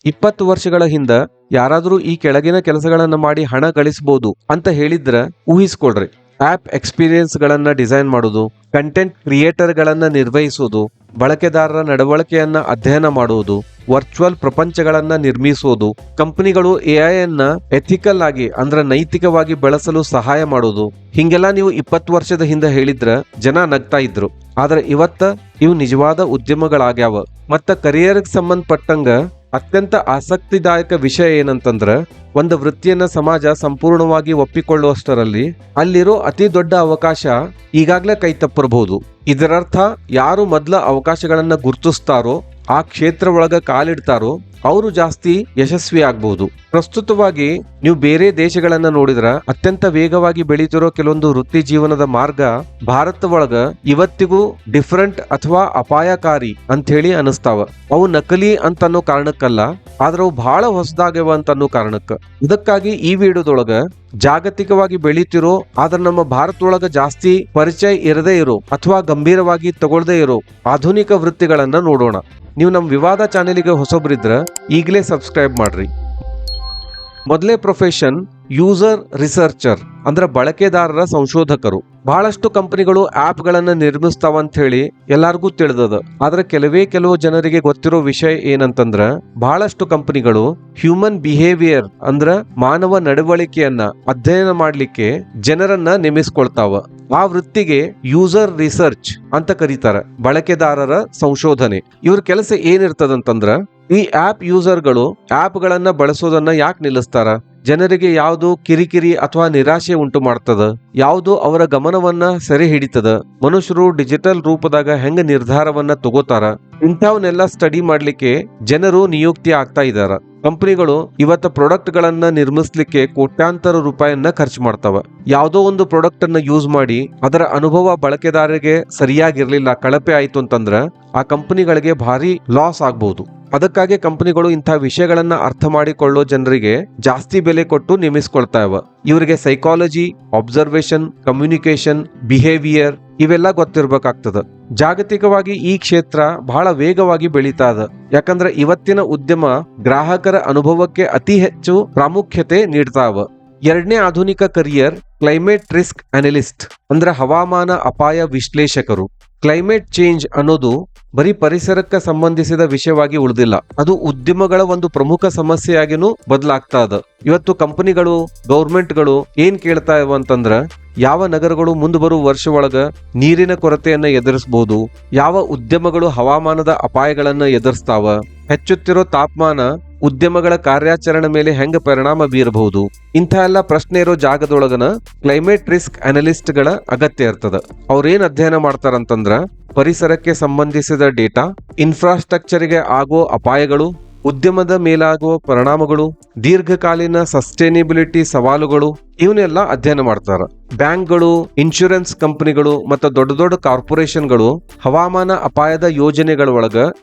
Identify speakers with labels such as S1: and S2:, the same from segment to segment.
S1: 20 ವರ್ಷಗಳ ಹಿಂದ ಯಾರಾದ್ರೂ ಈ ಕೆಳಗಿನ ಕೆಲಸಗಳನ್ನ ಮಾಡಿ ಹಣ ಗಳಿಸಬಹುದು ಅಂತ ಹೇಳಿದ್ರ ಊಹಿಸ್ಕೊಳ್ರಿ. ಆಪ್ ಎಕ್ಸ್ಪೀರಿಯನ್ಸ್ ಗಳನ್ನ ಡಿಸೈನ್ ಮಾಡುವುದು, ಕಂಟೆಂಟ್ ಕ್ರಿಯೇಟರ್ ಗಳನ್ನ ನಿರ್ವಹಿಸುವುದು, ಬಳಕೆದಾರರ ನಡವಳಿಕೆಯನ್ನ ಅಧ್ಯಯನ ಮಾಡುವುದು, ವರ್ಚುವಲ್ ಪ್ರಪಂಚಗಳನ್ನ ನಿರ್ಮಿಸುವುದು, ಕಂಪನಿಗಳು ಎಐ ಅನ್ನ ಎಥಿಕಲ್ ಆಗಿ ಅಂದ್ರೆ ನೈತಿಕವಾಗಿ ಬಳಸಲು ಸಹಾಯ ಮಾಡುವುದು. ಹಿಂಗೆಲ್ಲ ನೀವು 20 ವರ್ಷದ ಹಿಂದೆ ಹೇಳಿದ್ರ ಜನ ನಗ್ತಾ ಇದ್ರು. ಆದ್ರೆ ಇವತ್ತ ಇವು ನಿಜವಾದ ಉದ್ಯಮಗಳಾಗ್ಯಾವ. ಮತ್ತ ಕರಿಯರ್ಗೆ ಸಂಬಂಧಪಟ್ಟಂಗ ಅತ್ಯಂತ ಆಸಕ್ತಿದಾಯಕ ವಿಷಯ ಏನಂತಂದ್ರ, ಒಂದು ವೃತ್ತಿಯನ್ನ ಸಮಾಜ ಸಂಪೂರ್ಣವಾಗಿ ಒಪ್ಪಿಕೊಳ್ಳುವಷ್ಟರಲ್ಲಿ ಅಲ್ಲಿರೋ ಅತಿ ದೊಡ್ಡ ಅವಕಾಶ ಈಗಾಗಲೇ ಕೈ ತಪ್ಪಿರಬಹುದು. ಇದರರ್ಥ ಯಾರು ಮೊದಲ ಅವಕಾಶಗಳನ್ನ ಗುರುತಿಸ್ತಾರೋ, ಆ ಕ್ಷೇತ್ರ ಒಳಗ ಕಾಲಿಡ್ತಾರೋ ಅವರು ಜಾಸ್ತಿ ಯಶಸ್ವಿ ಆಗ್ಬಹುದು. ಪ್ರಸ್ತುತವಾಗಿ ನೀವು ಬೇರೆ ದೇಶಗಳನ್ನ ನೋಡಿದ್ರ ಅತ್ಯಂತ ವೇಗವಾಗಿ ಬೆಳೀತಿರೋ ಕೆಲವೊಂದು ವೃತ್ತಿ ಜೀವನದ ಮಾರ್ಗ ಭಾರತ ಒಳಗ ಇವತ್ತಿಗೂ ಡಿಫರೆಂಟ್ ಅಥವಾ ಅಪಾಯಕಾರಿ ಅಂತ ಹೇಳಿ ಅನಿಸ್ತಾವ. ಅವು ನಕಲಿ ಅಂತ ಅನ್ನೋ ಕಾರಣಕ್ಕಲ್ಲ, ಆದ್ರೆ ಅವು ಬಹಳ ಹೊಸದಾಗ್ಯವ ಅಂತ ಅನ್ನೋ ಕಾರಣಕ್ಕ. ಇದಕ್ಕಾಗಿ ಈ ವಿಡಿಯೋದೊಳಗ ಜಾಗತಿಕವಾಗಿ ಬೆಳೀತಿರೋ ಆದ್ರೆ ನಮ್ಮ ಭಾರತದೊಳಗ ಜಾಸ್ತಿ ಪರಿಚಯ ಇರದೇ ಇರೋ ಅಥವಾ ಗಂಭೀರವಾಗಿ ತಗೊಳ್ದೇ ಇರೋ ಆಧುನಿಕ ವೃತ್ತಿಗಳನ್ನ ನೋಡೋಣ. ನೀವು ನಮ್ಮ ವಿವಾದ ಚಾನೆಲ್ಗೆ ಹೊಸಬ್ರಿದ್ರ ಈಗಲೇ ಸಬ್ಸ್ಕ್ರೈಬ್ ಮಾಡ್ರಿ. ಮೊದಲೇ ಪ್ರೊಫೆಷನ್ ಯೂಸರ್ ರಿಸರ್ಚರ್ ಅಂದ್ರೆ ಬಳಕೆದಾರರ ಸಂಶೋಧಕರು. ಬಹಳಷ್ಟು ಕಂಪನಿಗಳು ಆಪ್ ಗಳನ್ನ ನಿರ್ಮಿಸ್ತಾವಂತ ಹೇಳಿ ಎಲ್ಲಾರ್ಗೂ ತಿಳಿದದ. ಆದ್ರೆ ಕೆಲವು ಜನರಿಗೆ ಗೊತ್ತಿರೋ ವಿಷಯ ಏನಂತಂದ್ರ, ಬಹಳಷ್ಟು ಕಂಪನಿಗಳು ಹ್ಯೂಮನ್ ಬಿಹೇವಿಯರ್ ಅಂದ್ರ ಮಾನವ ನಡವಳಿಕೆಯನ್ನ ಅಧ್ಯಯನ ಮಾಡ್ಲಿಕ್ಕೆ ಜನರನ್ನ ನೇಮಿಸ್ಕೊಳ್ತಾವ. ಆ ವೃತ್ತಿಗೆ ಯೂಸರ್ ರಿಸರ್ಚ್ ಅಂತ ಕರೀತಾರ, ಬಳಕೆದಾರರ ಸಂಶೋಧನೆ. ಇವ್ರ ಕೆಲಸ ಏನಿರ್ತದಂತಂದ್ರ, ಈ ಆಪ್ ಯೂಸರ್ಗಳು ಆಪ್ ಗಳನ್ನ ಬಳಸೋದನ್ನ ಯಾಕೆ ನಿಲ್ಲಿಸ್ತಾರ, ಜನರಿಗೆ ಯಾವುದು ಕಿರಿಕಿರಿ ಅಥವಾ ನಿರಾಶೆ ಉಂಟು ಮಾಡ್ತದ, ಯಾವುದು ಅವರ ಗಮನವನ್ನ ಸೆರೆ ಹಿಡಿತದ, ಮನುಷ್ಯರು ಡಿಜಿಟಲ್ ರೂಪದಾಗ ಹೆಂಗ ನಿರ್ಧಾರವನ್ನ ತಗೋತಾರ, ಇಂಥವನ್ನೆಲ್ಲ ಸ್ಟಡಿ ಮಾಡ್ಲಿಕ್ಕೆ ಜನರು ನಿಯುಕ್ತಿ ಆಗ್ತಾ ಇದಾರ. ಕಂಪನಿಗಳು ಇವತ್ತ ಪ್ರಾಡಕ್ಟ್ ಗಳನ್ನ ನಿರ್ಮಿಸ್ಲಿಕ್ಕೆ ಕೋಟ್ಯಾಂತರ ರೂಪಾಯಿಯನ್ನ ಖರ್ಚು ಮಾಡ್ತಾವ. ಯಾವುದೋ ಒಂದು ಪ್ರಾಡಕ್ಟ್ ಅನ್ನ ಯೂಸ್ ಮಾಡಿ ಅದರ ಅನುಭವ ಬಳಕೆದಾರರಿಗೆ ಸರಿಯಾಗಿರ್ಲಿಲ್ಲ, ಕಳಪೆ ಆಯ್ತು ಅಂತಂದ್ರ ಆ ಕಂಪನಿಗಳಿಗೆ ಭಾರಿ ಲಾಸ್ ಆಗ್ಬಹುದು. ಅದಕ್ಕಾಗಿ ಕಂಪನಿಗಳು ಇಂಥ ವಿಷಯಗಳನ್ನ ಅರ್ಥ ಮಾಡಿಕೊಳ್ಳೋ ಜನರಿಗೆ ಜಾಸ್ತಿ ಬೆಲೆ ಕೊಟ್ಟು ನೇಮಿಸ್ಕೊಳ್ತಾವ. ಇವರಿಗೆ ಸೈಕಾಲಜಿ, ಅಬ್ಸರ್ವೇಷನ್, ಕಮ್ಯುನಿಕೇಶನ್, ಬಿಹೇವಿಯರ್ ಇವೆಲ್ಲ ಗೊತ್ತಿರ್ಬೇಕಾಗ್ತದ. ಜಾಗತಿಕವಾಗಿ ಈ ಕ್ಷೇತ್ರ ಬಹಳ ವೇಗವಾಗಿ ಬೆಳೀತಾ ಇದೆ. ಯಾಕಂದ್ರೆ ಇವತ್ತಿನ ಉದ್ಯಮ ಗ್ರಾಹಕರ ಅನುಭವಕ್ಕೆ ಅತಿ ಹೆಚ್ಚು ಪ್ರಾಮುಖ್ಯತೆ ನೀಡ್ತಾವ. ಎರಡನೇ ಆಧುನಿಕ ಕರಿಯರ್ ಕ್ಲೈಮೇಟ್ ರಿಸ್ಕ್ ಅನಲಿಸ್ಟ್ ಅಂದ್ರೆ ಹವಾಮಾನ ಅಪಾಯ ವಿಶ್ಲೇಷಕರು. ಕ್ಲೈಮೇಟ್ ಚೇಂಜ್ ಅನ್ನೋದು ಬರೀ ಪರಿಸರಕ್ಕೆ ಸಂಬಂಧಿಸಿದ ವಿಷಯವಾಗಿ ಉಳಿದಿಲ್ಲ, ಅದು ಉದ್ಯಮಗಳ ಒಂದು ಪ್ರಮುಖ ಸಮಸ್ಯೆಯಾಗಿನೂ ಬದಲಾಗ್ತಾ ಇದೆ. ಇವತ್ತು ಕಂಪನಿಗಳು, ಗೌರ್ಮೆಂಟ್ಗಳು ಏನ್ ಕೇಳ್ತಾ ಇವ ಅಂತಂದ್ರ, ಯಾವ ನಗರಗಳು ಮುಂದೆ ಬರುವ ವರ್ಷ ಒಳಗ ನೀರಿನ ಕೊರತೆಯನ್ನ ಎದುರಿಸಬಹುದು, ಯಾವ ಉದ್ಯಮಗಳು ಹವಾಮಾನದ ಅಪಾಯಗಳನ್ನ ಎದುರಿಸ್ತಾವ, ಹೆಚ್ಚುತ್ತಿರೋ ತಾಪಮಾನ ಉದ್ಯಮಗಳ ಕಾರ್ಯಾಚರಣೆ ಮೇಲೆ ಹೆಂಗ ಪರಿಣಾಮ ಬೀರಬಹುದು. ಇಂಥ ಎಲ್ಲ ಪ್ರಶ್ನೆ ಇರೋ ಜಾಗದೊಳಗನ ಕ್ಲೈಮೇಟ್ ರಿಸ್ಕ್ ಅನಲಿಸ್ಟ್ ಗಳ ಅಗತ್ಯ ಇರ್ತದ. ಅವ್ರೇನ್ ಅಧ್ಯಯನ ಮಾಡ್ತಾರಂತಂದ್ರ, ಪರಿಸರಕ್ಕೆ ಸಂಬಂಧಿಸಿದ ಡೇಟಾ, ಇನ್ಫ್ರಾಸ್ಟ್ರಕ್ಚರ್ಗೆ ಆಗೋ ಅಪಾಯಗಳು, ಉದ್ಯಮದ ಮೇಲಾಗುವ ಪರಿಣಾಮಗಳು, ದೀರ್ಘಕಾಲೀನ ಸಸ್ಟೈನೇಬಿಲಿಟಿ ಸವಾಲುಗಳು ಇವನ್ನೆಲ್ಲ ಅಧ್ಯಯನ ಮಾಡ್ತಾರ. ಬ್ಯಾಂಕ್ಗಳು, ಇನ್ಶೂರೆನ್ಸ್ ಕಂಪನಿಗಳು ಮತ್ತು ದೊಡ್ಡ ದೊಡ್ಡ ಕಾರ್ಪೊರೇಷನ್ಗಳು ಹವಾಮಾನ ಅಪಾಯದ ಯೋಜನೆಗಳ ಒಳಗ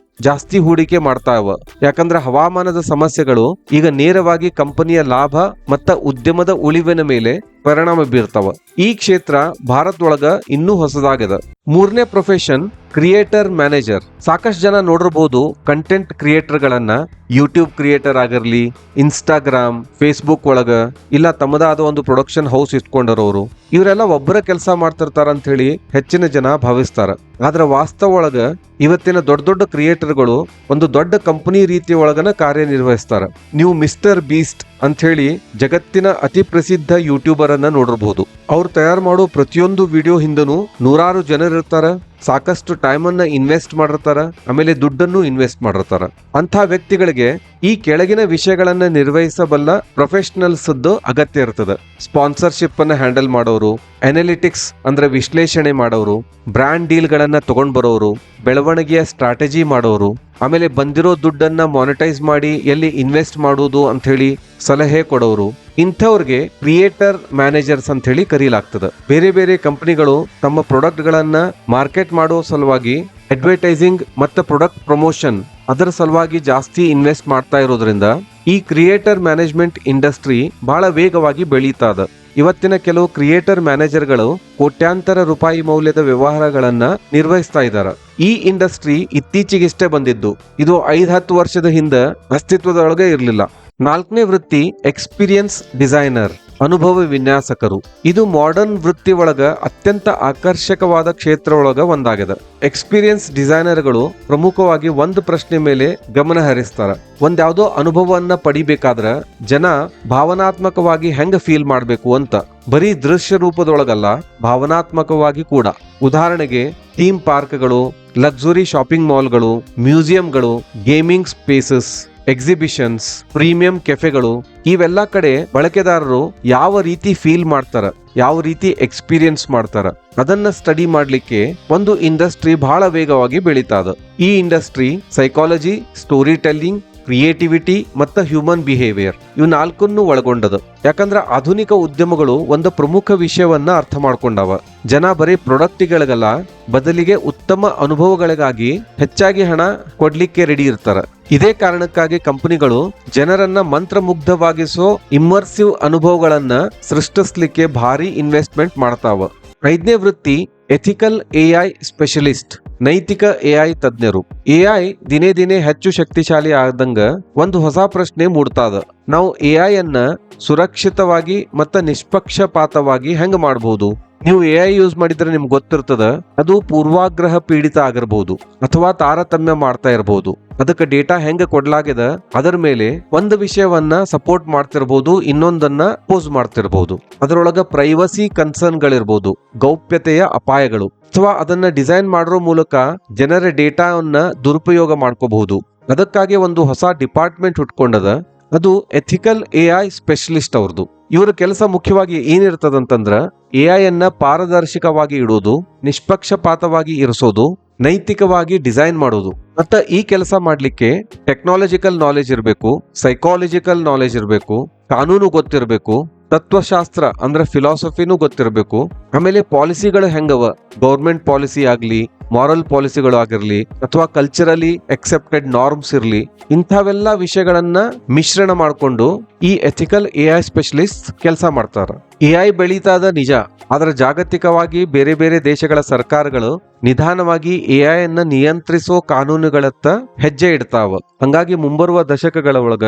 S1: ಜಾಸ್ತಿ ಹೂಡಿಕೆ ಮಾಡ್ತಾವ. ಯಾಕಂದ್ರೆ ಹವಾಮಾನದ ಸಮಸ್ಯೆಗಳು ಈಗ ನೇರವಾಗಿ ಕಂಪನಿಯ ಲಾಭ ಮತ್ತು ಉದ್ಯಮದ ಉಳಿವಿನ ಮೇಲೆ ಪರಿಣಾಮ ಬೀರ್ತಾವ. ಈ ಕ್ಷೇತ್ರ ಭಾರತದೊಳಗ ಇನ್ನೂ ಹೊಸದಾಗಿದೆ. ಮೂರನೇ ಪ್ರೊಫೆಷನ್ ಕ್ರಿಯೇಟರ್ ಮ್ಯಾನೇಜರ್. ಸಾಕಷ್ಟು ಜನ ನೋಡಿರಬಹುದು ಕಂಟೆಂಟ್ ಕ್ರಿಯೇಟರ್ ಗಳನ್ನ, ಯೂಟ್ಯೂಬ್ ಕ್ರಿಯೇಟರ್ ಆಗಿರ್ಲಿ, ಇನ್ಸ್ಟಾಗ್ರಾಮ್, ಫೇಸ್ಬುಕ್ ಒಳಗ ಇಲ್ಲ ತಮ್ಮದಾದ ಒಂದು ಪ್ರೊಡಕ್ಷನ್ ಹೌಸ್ ಇಟ್ಕೊಂಡಿರೋರು. ಇವರೆಲ್ಲ ಒಬ್ಬರ ಕೆಲಸ ಮಾಡ್ತಿರ್ತಾರ ಅಂತ ಹೇಳಿ ಹೆಚ್ಚಿನ ಜನ ಭಾವಿಸ್ತಾರ. ಆದ್ರೆ ವಾಸ್ತವ ಒಳಗ ಇವತ್ತಿನ ದೊಡ್ಡ ದೊಡ್ಡ ಕ್ರಿಯೇಟರ್ಗಳು ಒಂದು ದೊಡ್ಡ ಕಂಪನಿ ರೀತಿ ಒಳಗನ ಕಾರ್ಯನಿರ್ವಹಿಸ್ತಾರ. ನೀವು ಮಿಸ್ಟರ್ ಬೀಸ್ಟ್ ಅಂತ ಹೇಳಿ ಜಗತ್ತಿನ ಅತಿ ಪ್ರಸಿದ್ಧ ಯೂಟ್ಯೂಬರ್ ಅನ್ನ ನೋಡಿರಬಹುದು. ಅವ್ರು ತಯಾರು ಮಾಡೋ ಪ್ರತಿಯೊಂದು ವಿಡಿಯೋ ಹಿಂದನೂ ನೂರಾರು ಜನರಿರ್ತಾರ, ಸಾಕಷ್ಟು ಟೈಮ್ ಅನ್ನ ಇನ್ವೆಸ್ಟ್ ಮಾಡಿರ್ತಾರ, ಆಮೇಲೆ ದುಡ್ಡನ್ನು ಇನ್ವೆಸ್ಟ್ ಮಾಡಿರ್ತಾರ. ಅಂತ ವ್ಯಕ್ತಿಗಳಿಗೆ ಈ ಕೆಳಗಿನ ವಿಷಯಗಳನ್ನ ನಿರ್ವಹಿಸಬಲ್ಲ ಪ್ರೊಫೆಷನಲ್ಸ್ ಅಗತ್ಯ ಇರ್ತದೆ. ಸ್ಪಾನ್ಸರ್ಶಿಪ್ ಅನ್ನ ಹ್ಯಾಂಡಲ್ ಮಾಡೋರು, ಅನಾಲಿಟಿಕ್ಸ್ ಅಂದ್ರೆ ವಿಶ್ಲೇಷಣೆ ಮಾಡೋರು, ಬ್ರ್ಯಾಂಡ್ ಡೀಲ್ ಗಳನ್ನ ತಗೊಂಡ್ ಬರೋರು, ಬೆಳವಣಿಗೆಯ ಸ್ಟ್ರಾಟಜಿ ಮಾಡೋರು, ಆಮೇಲೆ ಬಂದಿರೋ ದುಡ್ಡನ್ನ ಮಾನಿಟೈಸ್ ಮಾಡಿ ಎಲ್ಲಿ ಇನ್ವೆಸ್ಟ್ ಮಾಡುವುದು ಅಂತ ಹೇಳಿ ಸಲಹೆ ಕೊಡೋರು. ಇಂಥವ್ರಿಗೆ ಕ್ರಿಯೇಟರ್ ಮ್ಯಾನೇಜರ್ಸ್ ಅಂತ ಹೇಳಿ ಕರೀಲಾಗ್ತದೆ. ಬೇರೆ ಬೇರೆ ಕಂಪನಿಗಳು ತಮ್ಮ ಪ್ರಾಡಕ್ಟ್ ಗಳನ್ನ ಮಾರ್ಕೆಟ್ ಮಾಡೋ ಸಲುವಾಗಿ ಅಡ್ವರ್ಟೈಸಿಂಗ್ ಮತ್ತು ಪ್ರಾಡಕ್ಟ್ ಪ್ರಮೋಷನ್ ಅದರ ಸಲುವಾಗಿ ಜಾಸ್ತಿ ಇನ್ವೆಸ್ಟ್ ಮಾಡ್ತಾ ಇರೋದ್ರಿಂದ ಈ ಕ್ರಿಯೇಟರ್ ಮ್ಯಾನೇಜ್ಮೆಂಟ್ ಇಂಡಸ್ಟ್ರಿ ಬಹಳ ವೇಗವಾಗಿ ಬೆಳೀತಾ ಇದೆ. ಇವತ್ತಿನ ಕೆಲವು ಕ್ರಿಯೇಟರ್ ಮ್ಯಾನೇಜರ್ಗಳು ಕೋಟ್ಯಾಂತರ ರೂಪಾಯಿ ಮೌಲ್ಯದ ವ್ಯವಹಾರಗಳನ್ನ ನಿರ್ವಹಿಸ್ತಾ ಇದ್ದಾರೆ. ಈ ಇಂಡಸ್ಟ್ರಿ ಇತ್ತೀಚೆಗಿಷ್ಟೇ ಬಂದಿದ್ದು. ಇದು 5-10 ವರ್ಷದ ಹಿಂದೆ ಅಸ್ತಿತ್ವದೊಳಗೆ ಇರಲಿಲ್ಲ. 4ನೇ ವೃತ್ತಿ ಎಕ್ಸ್ಪೀರಿಯನ್ಸ್ ಡಿಸೈನರ್, ಅನುಭವ ವಿನ್ಯಾಸಕರು. ಇದು ಮಾಡರ್ನ್ ವೃತ್ತಿ ಒಳಗ ಅತ್ಯಂತ ಆಕರ್ಷಕವಾದ ಕ್ಷೇತ್ರ ಒಳಗ ಒಂದಾಗಿದೆ. ಎಕ್ಸ್ಪೀರಿಯನ್ಸ್ ಡಿಸೈನರ್ಗಳು ಪ್ರಮುಖವಾಗಿ ಒಂದು ಪ್ರಶ್ನೆ ಮೇಲೆ ಗಮನ ಹರಿಸ್ತಾರ. ಒಂದ್ಯಾವುದೋ ಅನುಭವವನ್ನ ಪಡಿಬೇಕಾದ್ರ ಜನ ಭಾವನಾತ್ಮಕವಾಗಿ ಹೆಂಗ ಫೀಲ್ ಮಾಡ್ಬೇಕು ಅಂತ. ಬರೀ ದೃಶ್ಯ ರೂಪದೊಳಗಲ್ಲ, ಭಾವನಾತ್ಮಕವಾಗಿ ಕೂಡ. ಉದಾಹರಣೆಗೆ ಥೀಮ್ ಪಾರ್ಕ್ಗಳು, ಲಕ್ಸುರಿ ಶಾಪಿಂಗ್ ಮಾಲ್ಗಳು, ಮ್ಯೂಸಿಯಂಗಳು, ಗೇಮಿಂಗ್ ಸ್ಪೇಸಸ್, ಎಕ್ಸಿಬಿಷನ್ಸ್, ಪ್ರೀಮಿಯಂ ಕೆಫೆಗಳು, ಇವೆಲ್ಲ ಕಡೆ ಬಳಕೆದಾರರು ಯಾವ ರೀತಿ ಫೀಲ್ ಮಾಡ್ತಾರ, ಯಾವ ರೀತಿ ಎಕ್ಸ್ಪೀರಿಯನ್ಸ್ ಮಾಡ್ತಾರ, ಅದನ್ನ ಸ್ಟಡಿ ಮಾಡ್ಲಿಕ್ಕೆ ಒಂದು ಇಂಡಸ್ಟ್ರಿ ಬಹಳ ವೇಗವಾಗಿ ಬೆಳೀತಾದ. ಈ industry psychology, story telling, creativity ಮತ್ತು ಹ್ಯೂಮನ್ ಬಿಹೇವಿಯರ್ ಇವು 4ನ್ನು ಒಳಗೊಂಡದ. ಯಾಕಂದ್ರೆ ಆಧುನಿಕ ಉದ್ಯಮಗಳು ಒಂದು ಪ್ರಮುಖ ವಿಷಯವನ್ನ ಅರ್ಥ ಮಾಡ್ಕೊಂಡವ. ಜನ ಬರೀ ಪ್ರಾಡಕ್ಟ್ಗಳಿಗಲ್ಲ, ಬದಲಿಗೆ ಉತ್ತಮ ಅನುಭವಗಳಿಗಾಗಿ ಹೆಚ್ಚಾಗಿ ಹಣ ಕೊಡ್ಲಿಕ್ಕೆ ರೆಡಿ ಇರ್ತಾರ. ಇದೇ ಕಾರಣಕ್ಕಾಗಿ ಕಂಪನಿಗಳು ಜನರನ್ನ ಮಂತ್ರಮುಗ್ಧವಾಗಿಸೋ ಇಮ್ಮರ್ಸಿವ್ ಅನುಭವಗಳನ್ನ ಸೃಷ್ಟಿಸ್ಲಿಕ್ಕೆ ಭಾರಿ ಇನ್ವೆಸ್ಟ್ಮೆಂಟ್ ಮಾಡ್ತಾವ. 5ನೇ ವೃತ್ತಿ ಎಥಿಕಲ್ ಎಐ ಸ್ಪೆಷಲಿಸ್ಟ್, ನೈತಿಕ ಎಐ ತಜ್ಞರು. ಎಐ ದಿನೇ ದಿನೇ ಹೆಚ್ಚು ಶಕ್ತಿಶಾಲಿ ಆದಂಗ ಒಂದು ಹೊಸ ಪ್ರಶ್ನೆ ಮೂಡ್ತಾದ. ನಾವು ಎಐ ಅನ್ನ ಸುರಕ್ಷಿತವಾಗಿ ಮತ್ತು ನಿಷ್ಪಕ್ಷಪಾತವಾಗಿ ಹೆಂಗ್ ಮಾಡಬಹುದು? ನೀವು ಎಐ ಯೂಸ್ ಮಾಡಿದ್ರೆ ನಿಮ್ಗೆ ಗೊತ್ತಿರ್ತದ, ಅದು ಪೂರ್ವಾಗ್ರಹ ಪೀಡಿತ ಆಗಿರ್ಬಹುದು ಅಥವಾ ತಾರತಮ್ಯ ಮಾಡ್ತಾ ಇರಬಹುದು. ಅದಕ್ಕೆ ಡೇಟಾ ಹೆಂಗ ಕೊಡ್ಲಾಗ್ಯದ ಅದರ ಮೇಲೆ ಒಂದು ವಿಷಯವನ್ನ ಸಪೋರ್ಟ್ ಮಾಡ್ತಿರ್ಬಹುದು, ಇನ್ನೊಂದನ್ನ ಅಪೋಸ್ ಮಾಡ್ತಿರ್ಬಹುದು. ಅದರೊಳಗ ಪ್ರೈವಸಿ ಕನ್ಸರ್ನ್ ಗಳಿರ್ಬಹುದು, ಗೌಪ್ಯತೆಯ ಅಪಾಯಗಳು, ಅಥವಾ ಅದನ್ನ ಡಿಸೈನ್ ಮಾಡೋ ಮೂಲಕ ಜನರ ಡೇಟಾವನ್ನ ದುರುಪಯೋಗ ಮಾಡ್ಕೋಬಹುದು. ಅದಕ್ಕಾಗಿ ಒಂದು ಹೊಸ ಡಿಪಾರ್ಟ್ಮೆಂಟ್ ಹುಟ್ಕೊಂಡದ, ಅದು ಎಥಿಕಲ್ ಎಐ ಸ್ಪೆಷಲಿಸ್ಟ್ ಅವ್ರದ್ದು. ಇವರ ಕೆಲಸ ಮುಖ್ಯವಾಗಿ ಏನಿರ್ತದಂತಂದ್ರ ಎಐ ಅನ್ನ ಪಾರದರ್ಶಕವಾಗಿ ಇಡೋದು, ನಿಷ್ಪಕ್ಷಪಾತವಾಗಿ ಇರಿಸೋದು, ನೈತಿಕವಾಗಿ ಡಿಸೈನ್ ಮಾಡೋದು. ಮತ್ತ ಈ ಕೆಲಸ ಮಾಡ್ಲಿಕ್ಕೆ ಟೆಕ್ನಾಲಜಿಕಲ್ ನಾಲೆಜ್ ಇರಬೇಕು, ಸೈಕಾಲಜಿಕಲ್ ನಾಲೆಜ್ ಇರಬೇಕು, ಕಾನೂನು ಗೊತ್ತಿರಬೇಕು, ತತ್ವಶಾಸ್ತ್ರ ಅಂದ್ರೆ ಫಿಲಾಸಫಿನೂ ಗೊತ್ತಿರಬೇಕು. ಆಮೇಲೆ ಪಾಲಿಸಿಗಳು ಹೆಂಗವ, ಗೌರ್ಮೆಂಟ್ ಪಾಲಿಸಿ ಆಗ್ಲಿ, ಮಾರಲ್ ಪಾಲಿಸಿಗಳು ಆಗಿರ್ಲಿ, ಅಥವಾ ಕಲ್ಚರಲಿ ಅಕ್ಸೆಪ್ಟೆಡ್ ನಾರ್ಮ್ಸ್ ಇರ್ಲಿ, ಇಂಥವೆಲ್ಲ ವಿಷಯಗಳನ್ನ ಮಿಶ್ರಣ ಮಾಡಿಕೊಂಡು ಈ ಎಥಿಕಲ್ ಎಐ ಸ್ಪೆಷಲಿಸ್ಟ್ ಕೆಲಸ ಮಾಡ್ತಾರ. ಎಐ ಬೆಳೀತಾದ ನಿಜ, ಆದ್ರೆ ಜಾಗತಿಕವಾಗಿ ಬೇರೆ ಬೇರೆ ದೇಶಗಳ ಸರ್ಕಾರಗಳು ನಿಧಾನವಾಗಿ ಎಐ ಅನ್ನ ನಿಯಂತ್ರಿಸೋ ಕಾನೂನುಗಳತ್ತ ಹೆಜ್ಜೆ ಇಡ್ತಾವ. ಹಂಗಾಗಿ ಮುಂಬರುವ ದಶಕಗಳ ಒಳಗ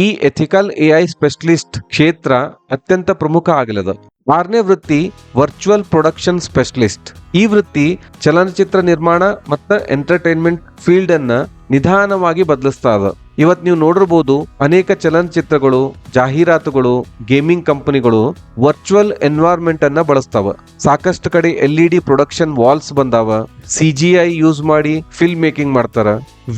S1: ಈ ಎಥಿಕಲ್ ಎಐ ಸ್ಪೆಷಲಿಸ್ಟ್ ಕ್ಷೇತ್ರ ಅತ್ಯಂತ ಪ್ರಮುಖ ಆಗಲದ. 6ನೇ ವೃತ್ತಿ ವರ್ಚುವಲ್ ಪ್ರೊಡಕ್ಷನ್ ಸ್ಪೆಷಲಿಸ್ಟ್. ಈ ವೃತ್ತಿ ಚಲನಚಿತ್ರ ನಿರ್ಮಾಣ ಮತ್ತು ಎಂಟರ್ಟೈನ್ಮೆಂಟ್ ಫೀಲ್ಡ್ ಅನ್ನ ನಿಧಾನವಾಗಿ ಬದಲಿಸ್ತಾ ಅದ. ಇವತ್ ನೀವು ನೋಡಿರ್ಬೋದು, ಅನೇಕ ಚಲನಚಿತ್ರಗಳು, ಜಾಹೀರಾತುಗಳು, ಗೇಮಿಂಗ್ ಕಂಪನಿಗಳು ವರ್ಚುವಲ್ ಎನ್ವೈರ್ಮೆಂಟ್ ಅನ್ನ ಬಳಸ್ತಾವ. ಸಾಕಷ್ಟು ಕಡೆ LED ಪ್ರೊಡಕ್ಷನ್ ವಾಲ್ಸ್ ಬಂದಾವ. CGI ಯೂಸ್ ಮಾಡಿ ಫಿಲ್ಮ್ ಮೇಕಿಂಗ್ ಮಾಡ್ತಾರ.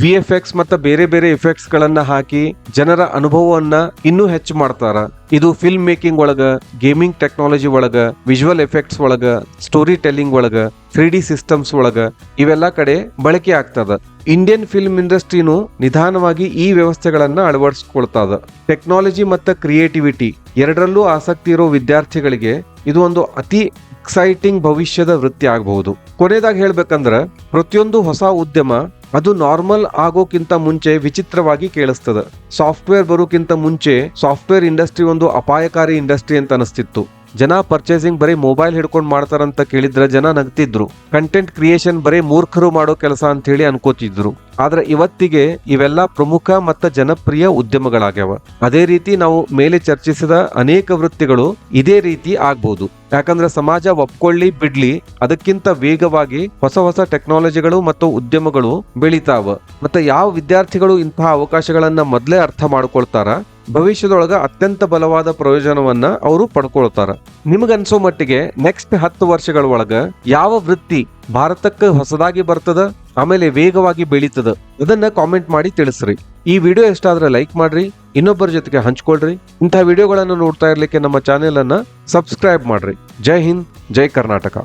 S1: VFX ಮತ್ತು ಬೇರೆ ಬೇರೆ ಎಫೆಕ್ಟ್ಸ್ ಗಳನ್ನ ಹಾಕಿ ಜನರ ಅನುಭವವನ್ನ ಇನ್ನೂ ಹೆಚ್ಚು ಮಾಡ್ತಾರ. ಇದು ಫಿಲ್ಮ್ ಮೇಕಿಂಗ್ ಒಳಗ, ಗೇಮಿಂಗ್ ಟೆಕ್ನಾಲಜಿ ಒಳಗ, ವಿಜುವಲ್ ಎಫೆಕ್ಟ್ಸ್ ಒಳಗ, ಸ್ಟೋರಿ ಟೆಲ್ಲಿಂಗ್ ಒಳಗ, 3D ಸಿಸ್ಟಮ್ಸ್ ಒಳಗ ಇವೆಲ್ಲ ಕಡೆ ಬಳಕೆ ಆಗ್ತದ. ಇಂಡಿಯನ್ ಫಿಲ್ಮ್ ಇಂಡಸ್ಟ್ರಿನೂ ನಿಧಾನವಾಗಿ ಈ ವ್ಯವಸ್ಥೆಗಳನ್ನ ಅಳವಡಿಸ್ಕೊಳ್ತದ. ಟೆಕ್ನಾಲಜಿ ಮತ್ತು ಕ್ರಿಯೇಟಿವಿಟಿ ಎರಡರಲ್ಲೂ ಆಸಕ್ತಿ ಇರೋ ವಿದ್ಯಾರ್ಥಿಗಳಿಗೆ ಇದು ಒಂದು ಅತಿ ಎಕ್ಸೈಟಿಂಗ್ ಭವಿಷ್ಯದ ವೃತ್ತಿ ಆಗಬಹುದು. ಕೊನೆಯದಾಗಿ ಹೇಳ್ಬೇಕಂದ್ರ ಪ್ರತಿಯೊಂದು ಹೊಸ ಉದ್ಯಮ ಅದು ನಾರ್ಮಲ್ ಆಗೋಕ್ಕಿಂತ ಮುಂಚೆ ವಿಚಿತ್ರವಾಗಿ ಕೇಳಿಸ್ತದ. ಸಾಫ್ಟ್ವೇರ್ ಬರೋಕ್ಕಿಂತ ಮುಂಚೆ ಸಾಫ್ಟ್ವೇರ್ ಇಂಡಸ್ಟ್ರಿ ಒಂದು ಅಪಾಯಕಾರಿ ಇಂಡಸ್ಟ್ರಿ ಅಂತ ಅನಿಸ್ತಿತ್ತು. ಜನ ಪರ್ಚೇಸಿಂಗ್ ಬರೀ ಮೊಬೈಲ್ ಹಿಡ್ಕೊಂಡು ಮಾಡ್ತಾರಂತ ಕೇಳಿದ್ರೆ ಜನ ನಗ್ತಿದ್ರು. ಕಂಟೆಂಟ್ ಕ್ರಿಯೇಷನ್ ಬರೀ ಮೂರ್ಖರು ಮಾಡೋ ಕೆಲಸ ಅಂತ ಹೇಳಿ ಅನ್ಕೋತಿದ್ರು. ಆದ್ರೆ ಇವತ್ತಿಗೆ ಇವೆಲ್ಲ ಪ್ರಮುಖ ಮತ್ತು ಜನಪ್ರಿಯ ಉದ್ಯಮಗಳಾಗ್ಯಾವ. ಅದೇ ರೀತಿ ನಾವು ಮೇಲೆ ಚರ್ಚಿಸಿದ ಅನೇಕ ವೃತ್ತಿಗಳು ಇದೇ ರೀತಿ ಆಗ್ಬಹುದು. ಯಾಕಂದ್ರೆ ಸಮಾಜ ಒಪ್ಕೊಳ್ಳಿ ಬಿಡ್ಲಿ ಅದಕ್ಕಿಂತ ವೇಗವಾಗಿ ಹೊಸ ಹೊಸ ಟೆಕ್ನಾಲಜಿಗಳು ಮತ್ತು ಉದ್ಯಮಗಳು ಬೆಳಿತಾವ. ಮತ್ತೆ ಯಾವ ವಿದ್ಯಾರ್ಥಿಗಳು ಇಂತಹ ಅವಕಾಶಗಳನ್ನ ಮೊದಲೇ ಅರ್ಥ ಮಾಡ್ಕೊಳ್ತಾರ, ಭವಿಷ್ಯದೊಳಗ ಅತ್ಯಂತ ಬಲವಾದ ಪ್ರಯೋಜನವನ್ನ ಅವರು ಪಡ್ಕೊಳ್ತಾರ. ನಿಮಗನ್ಸೋ ಮಟ್ಟಿಗೆ ನೆಕ್ಸ್ಟ್ 10 ವರ್ಷಗಳ ಒಳಗ ಯಾವ ವೃತ್ತಿ ಭಾರತಕ್ಕೆ ಹೊಸದಾಗಿ ಬರ್ತದ, ಆಮೇಲೆ ವೇಗವಾಗಿ ಬೆಳೀತದ, ಅದನ್ನ ಕಾಮೆಂಟ್ ಮಾಡಿ ತಿಳಿಸ್ರಿ. ಈ ವಿಡಿಯೋ ಇಷ್ಟ ಆದ್ರೆ ಲೈಕ್ ಮಾಡ್ರಿ, ಇನ್ನೊಬ್ಬರ ಜೊತೆಗೆ ಹಂಚ್ಕೊಳ್ರಿ. ಇಂತಹ ವಿಡಿಯೋಗಳನ್ನು ನೋಡ್ತಾ ಇರ್ಲಿಕ್ಕೆ ನಮ್ಮ ಚಾನೆಲ್ ಅನ್ನ ಸಬ್ಸ್ಕ್ರೈಬ್ ಮಾಡ್ರಿ. ಜೈ ಹಿಂದ್, ಜೈ ಕರ್ನಾಟಕ.